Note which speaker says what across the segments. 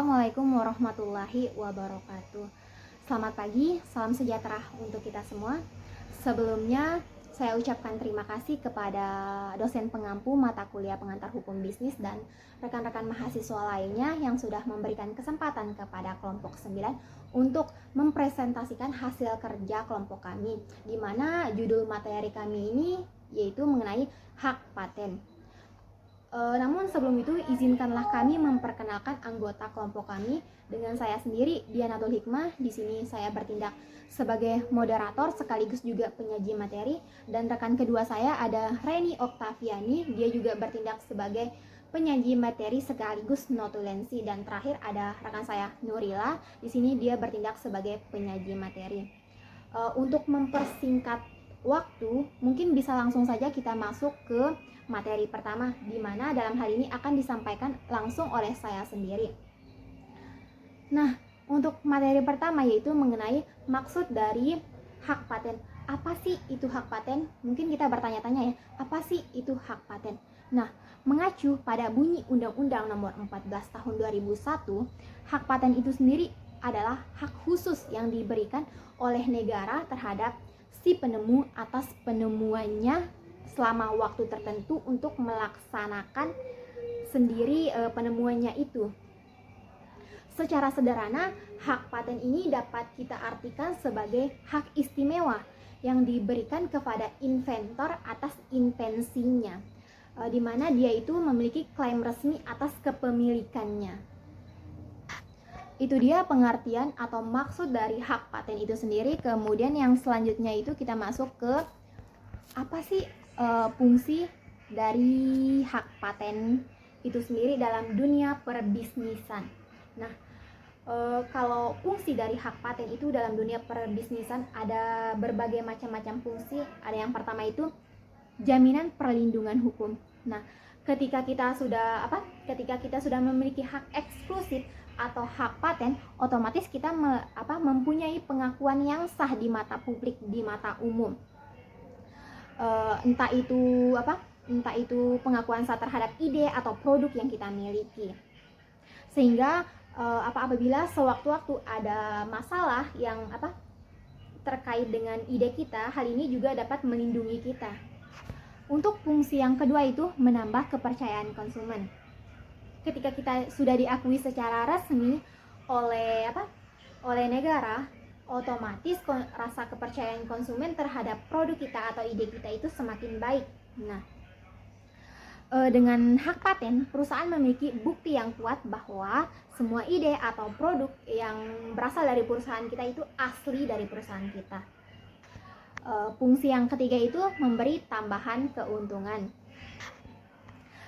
Speaker 1: Assalamualaikum warahmatullahi wabarakatuh. Selamat pagi, salam sejahtera untuk kita semua. Sebelumnya, saya ucapkan terima kasih kepada dosen pengampu mata kuliah pengantar hukum bisnis dan rekan-rekan mahasiswa lainnya yang sudah memberikan kesempatan kepada kelompok 9 untuk mempresentasikan hasil kerja kelompok kami, di mana judul materi kami ini yaitu mengenai hak paten. Namun sebelum itu izinkanlah kami memperkenalkan anggota kelompok kami. Dengan saya sendiri, Dianatul Hikmah. Di sini saya bertindak sebagai moderator sekaligus juga penyaji materi, dan rekan kedua saya ada Reni Oktaviani, dia juga bertindak sebagai penyaji materi sekaligus notulensi, dan terakhir ada rekan saya Nurila. Di sini dia bertindak sebagai penyaji materi. Untuk mempersingkat waktu, mungkin bisa langsung saja kita masuk ke materi pertama, di mana dalam hal ini akan disampaikan langsung oleh saya sendiri. Nah, untuk materi pertama yaitu mengenai maksud dari hak paten. Apa sih itu hak paten? Mungkin kita bertanya-tanya ya, apa sih itu hak paten? Nah, mengacu pada bunyi Undang-Undang Nomor 14 Tahun 2001, hak paten itu sendiri adalah hak khusus yang diberikan oleh negara terhadap si penemu atas penemuannya selama waktu tertentu untuk melaksanakan sendiri penemuannya itu. Secara sederhana, hak paten ini dapat kita artikan sebagai hak istimewa yang diberikan kepada inventor atas invensinya, di mana dia itu memiliki klaim resmi atas kepemilikannya. Itu dia pengertian atau maksud dari hak paten itu sendiri. Kemudian yang selanjutnya itu kita masuk ke apa sih fungsi dari hak paten itu sendiri dalam dunia perbisnisan. Nah, kalau fungsi dari hak paten itu dalam dunia perbisnisan ada berbagai macam-macam fungsi. Ada yang pertama itu jaminan perlindungan hukum. Nah, ketika kita sudah memiliki hak eksklusif atau hak paten, otomatis kita mempunyai pengakuan yang sah di mata publik, di mata umum. Entah itu pengakuan sah terhadap ide atau produk yang kita miliki. Sehingga apabila sewaktu-waktu ada masalah yang terkait dengan ide kita, hal ini juga dapat melindungi kita. Untuk fungsi yang kedua itu menambah kepercayaan konsumen. Ketika kita sudah diakui secara resmi oleh negara, otomatis rasa kepercayaan konsumen terhadap produk kita atau ide kita itu semakin baik. Nah, dengan hak paten, perusahaan memiliki bukti yang kuat bahwa semua ide atau produk yang berasal dari perusahaan kita itu asli dari perusahaan kita. Fungsi yang ketiga itu memberi tambahan keuntungan.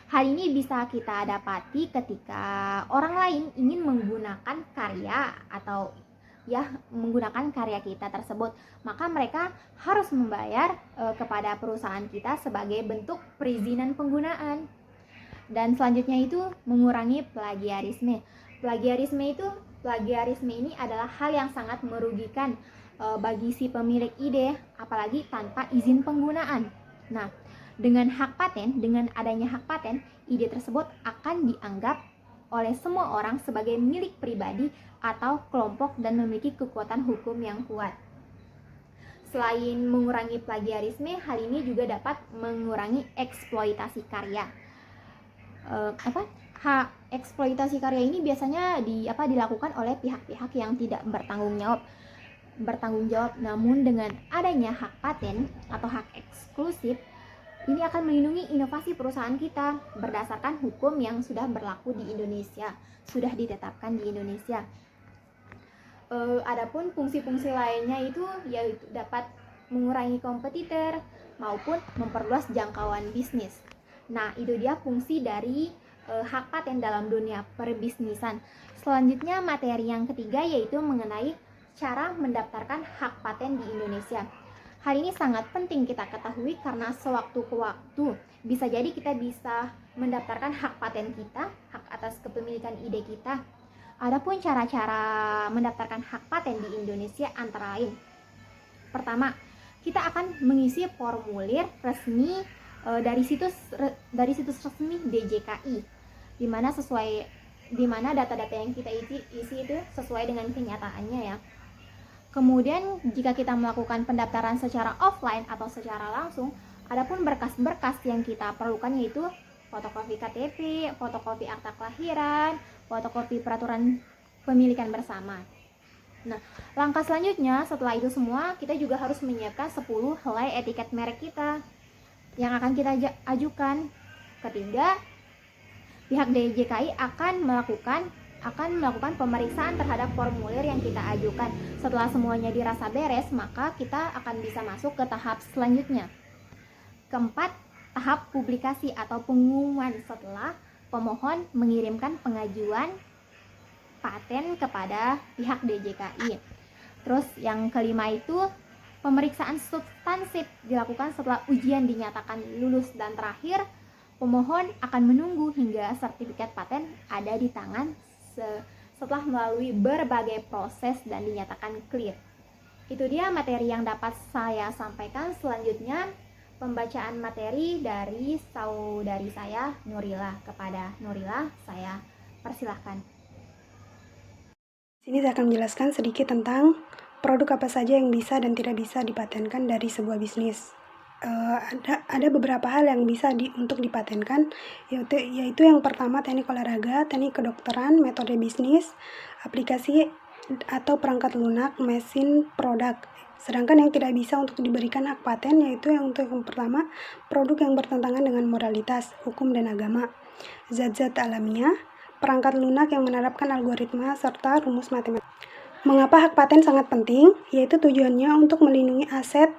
Speaker 1: Hal ini bisa kita dapati ketika orang lain ingin menggunakan karya atau menggunakan karya kita tersebut, maka mereka harus membayar kepada perusahaan kita sebagai bentuk perizinan penggunaan. Dan selanjutnya itu mengurangi plagiarisme. Plagiarisme ini adalah hal yang sangat merugikan bagi si pemilik ide, apalagi tanpa izin penggunaan. Nah, dengan adanya hak paten, ide tersebut akan dianggap oleh semua orang sebagai milik pribadi atau kelompok dan memiliki kekuatan hukum yang kuat. Selain mengurangi plagiarisme, hal ini juga dapat mengurangi eksploitasi karya. Eksploitasi karya ini biasanya dilakukan oleh pihak-pihak yang tidak bertanggung jawab. Namun dengan adanya hak paten atau hak eksklusif, ini akan melindungi inovasi perusahaan kita berdasarkan hukum yang sudah berlaku di Indonesia, sudah ditetapkan di Indonesia. Adapun fungsi-fungsi lainnya itu yaitu dapat mengurangi kompetitor maupun memperluas jangkauan bisnis. Nah, itu dia fungsi dari hak paten dalam dunia perbisnisan. Selanjutnya materi yang ketiga yaitu mengenai cara mendaftarkan hak paten di Indonesia. Hal ini sangat penting kita ketahui karena sewaktu ke waktu bisa jadi kita bisa mendaftarkan hak paten kita, hak atas kepemilikan ide kita. Adapun cara-cara mendaftarkan hak paten di Indonesia antara lain. Pertama, kita akan mengisi formulir resmi dari situs resmi DJKI, di mana sesuai di mana data-data yang kita isi itu sesuai dengan kenyataannya ya. Kemudian jika kita melakukan pendaftaran secara offline atau secara langsung, adapun berkas-berkas yang kita perlukan yaitu fotokopi KTP, fotokopi akta kelahiran, fotokopi peraturan pemilikan bersama. Nah, langkah selanjutnya setelah itu semua, kita juga harus menyiapkan 10 helai etiket merek kita yang akan kita ajukan. Ketiga, pihak DJKI akan melakukan pemeriksaan terhadap formulir yang kita ajukan. Setelah semuanya dirasa beres, maka kita akan bisa masuk ke tahap selanjutnya. Keempat, tahap publikasi atau pengumuman setelah pemohon mengirimkan pengajuan paten kepada pihak DJKI. Terus yang kelima itu pemeriksaan substansif dilakukan setelah ujian dinyatakan lulus, dan terakhir pemohon akan menunggu hingga sertifikat paten ada di tangan setelah melalui berbagai proses dan dinyatakan clear. Itu dia materi yang dapat saya sampaikan. Selanjutnya pembacaan materi dari saudari saya Nurila. Kepada Nurila saya persilahkan.
Speaker 2: Sini saya akan menjelaskan sedikit tentang produk apa saja yang bisa dan tidak bisa dipatenkan dari sebuah bisnis. Ada beberapa hal yang bisa untuk dipatenkan, yaitu yang pertama teknik olahraga, teknik kedokteran, metode bisnis, aplikasi atau perangkat lunak, mesin, produk. Sedangkan yang tidak bisa untuk diberikan hak paten yaitu yang pertama, produk yang bertentangan dengan moralitas, hukum dan agama, zat-zat alamiah, perangkat lunak yang menerapkan algoritma serta rumus matematika. Mengapa hak paten sangat penting? Yaitu tujuannya untuk melindungi aset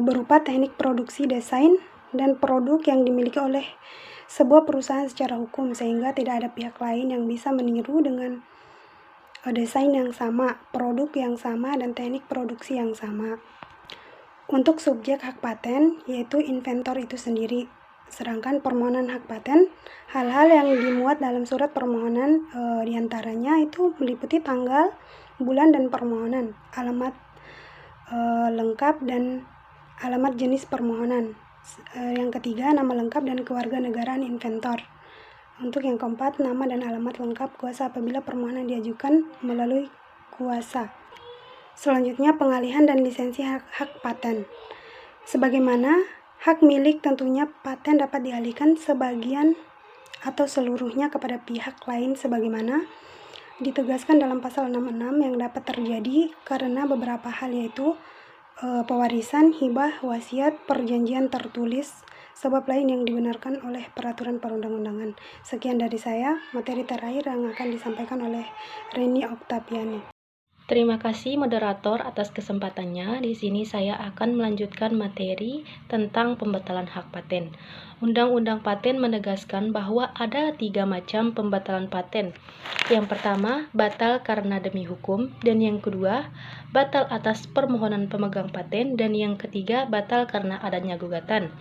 Speaker 2: berupa teknik produksi, desain, dan produk yang dimiliki oleh sebuah perusahaan secara hukum, sehingga tidak ada pihak lain yang bisa meniru dengan desain yang sama, produk yang sama, dan teknik produksi yang sama. Untuk subjek hak paten, yaitu inventor itu sendiri. Sedangkan permohonan hak paten, hal-hal yang dimuat dalam surat permohonan diantaranya itu meliputi tanggal, bulan dan permohonan, alamat lengkap dan alamat jenis permohonan. Yang ketiga, nama lengkap dan kewarganegaraan inventor. Untuk yang keempat, nama dan alamat lengkap kuasa apabila permohonan diajukan melalui kuasa. Selanjutnya, pengalihan dan lisensi hak paten. Sebagaimana hak milik, tentunya paten dapat dialihkan sebagian atau seluruhnya kepada pihak lain sebagaimana ditegaskan dalam pasal 66 yang dapat terjadi karena beberapa hal, yaitu pewarisan, hibah, wasiat, perjanjian tertulis, sebab lain yang dibenarkan oleh peraturan perundang-undangan. Sekian dari saya, materi terakhir yang akan disampaikan oleh Reni Oktaviani.
Speaker 3: Terima kasih moderator atas kesempatannya. Di sini saya akan melanjutkan materi tentang pembatalan hak paten. Undang-Undang Paten menegaskan bahwa ada 3 macam pembatalan paten. Yang pertama, batal karena demi hukum, dan yang kedua, batal atas permohonan pemegang paten, dan yang ketiga, batal karena adanya gugatan.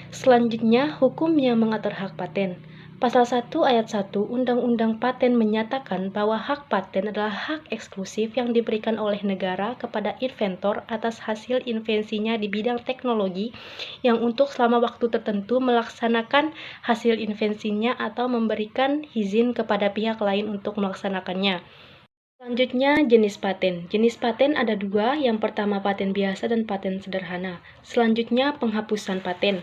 Speaker 3: Selanjutnya, hukum yang mengatur hak paten. Pasal 1 ayat 1 Undang-Undang Paten menyatakan bahwa hak paten adalah hak eksklusif yang diberikan oleh negara kepada inventor atas hasil invensinya di bidang teknologi yang untuk selama waktu tertentu melaksanakan hasil invensinya atau memberikan izin kepada pihak lain untuk melaksanakannya. Selanjutnya, jenis paten. Jenis paten ada 2, yang pertama paten biasa dan paten sederhana. Selanjutnya, penghapusan paten.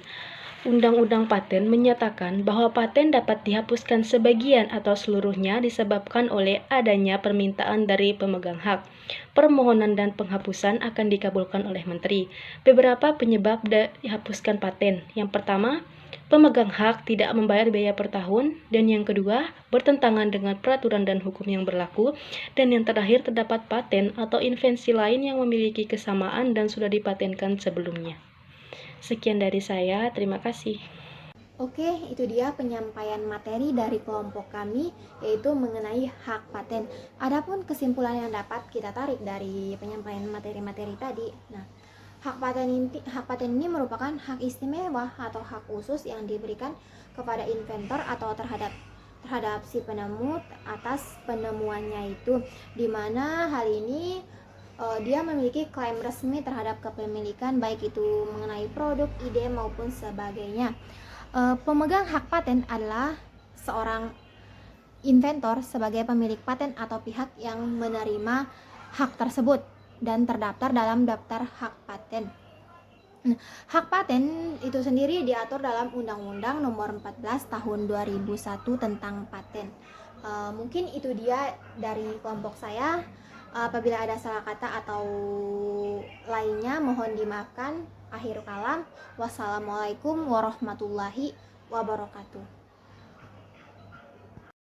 Speaker 3: Undang-Undang Paten menyatakan bahwa paten dapat dihapuskan sebagian atau seluruhnya disebabkan oleh adanya permintaan dari pemegang hak. Permohonan dan penghapusan akan dikabulkan oleh Menteri. Beberapa penyebab dihapuskan paten. Yang pertama, pemegang hak tidak membayar biaya per tahun, dan yang kedua, bertentangan dengan peraturan dan hukum yang berlaku, dan yang terakhir terdapat paten atau invensi lain yang memiliki kesamaan dan sudah dipatenkan sebelumnya. Sekian dari saya, terima kasih.
Speaker 1: Oke, itu dia penyampaian materi dari kelompok kami, yaitu mengenai hak paten. Adapun kesimpulan yang dapat kita tarik dari penyampaian materi-materi tadi, nah, hak paten ini merupakan hak istimewa atau hak khusus yang diberikan kepada inventor atau terhadap si penemu atas penemuannya itu, dimana hal ini dia memiliki klaim resmi terhadap kepemilikan, baik itu mengenai produk, ide maupun sebagainya. Pemegang hak paten adalah seorang inventor sebagai pemilik paten atau pihak yang menerima hak tersebut dan terdaftar dalam daftar hak paten. Nah, hak paten itu sendiri diatur dalam Undang-Undang Nomor 14 Tahun 2001 tentang paten. Mungkin itu dia dari kelompok saya. Apabila ada salah kata atau lainnya mohon dimaafkan. Akhir kalam, wassalamualaikum warahmatullahi wabarakatuh.